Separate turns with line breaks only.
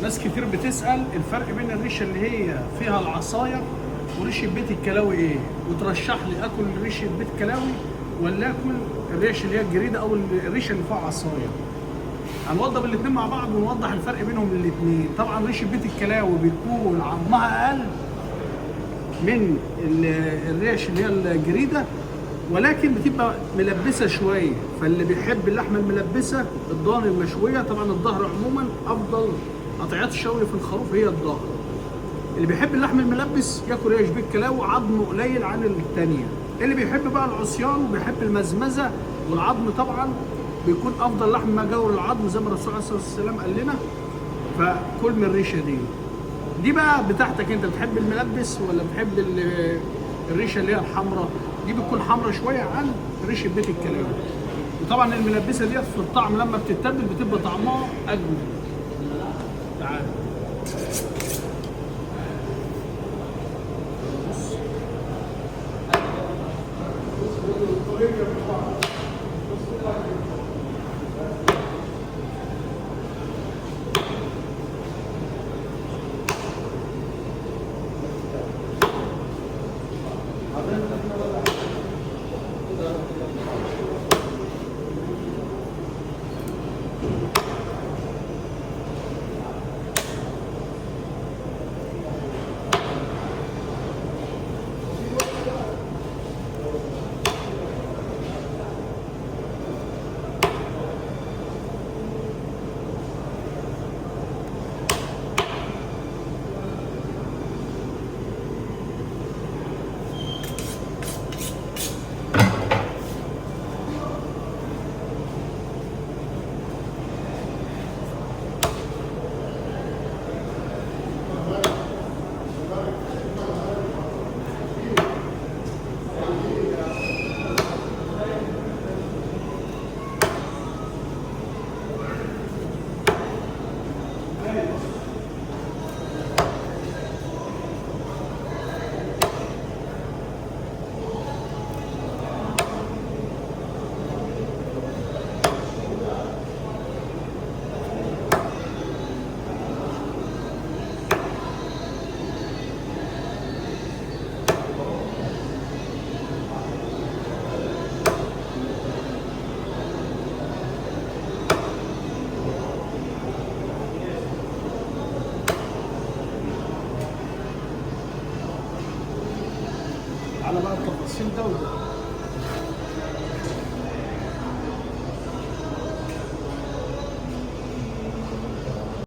ناس كتير بتسأل الفرق بين الريشة اللي هي فيها العصاية وريشة بيت الكلاوي ايه؟ وترشح لي اكل ريشة بيت كلاوي ولا اكل الريشة اللي هي الجريدة او الريشة اللي فيها عصاية. هنوضب الاثنين مع بعض ونوضح الفرق بينهم الاثنين. طبعا ريشة بيت الكلاوي بيكون عظمها اقل من الريش اللي هي الجريدة، ولكن بتبقى ملبسه شويه، فاللي بيحب اللحمه الملبسه الضاني المشويه. طبعا الظهر عموما افضل قطعيات الشوي في الخروف هي الظهر. اللي بيحب اللحم الملبس ياكل ريش بيت كلاوي عظمه قليل عن الثانيه. اللي بيحب بقى العصيان وبيحب المزمزه والعظم طبعا بيكون افضل لحم ما جور العظم زي ما الرسول عليه الصلاه والسلام قال لنا. فكل من الريشه دي بقى بتاعتك انت، بتحب الملبس ولا بتحب الريشه اللي هي الحمراء؟ دي بتكون حمراء شويه عن ريشه بيت الكلاوي. وطبعا الملبسه ديت في الطعم لما بتتبل بتبقى طعمها اجمل. تعال على بقى التفاصيل ده وده.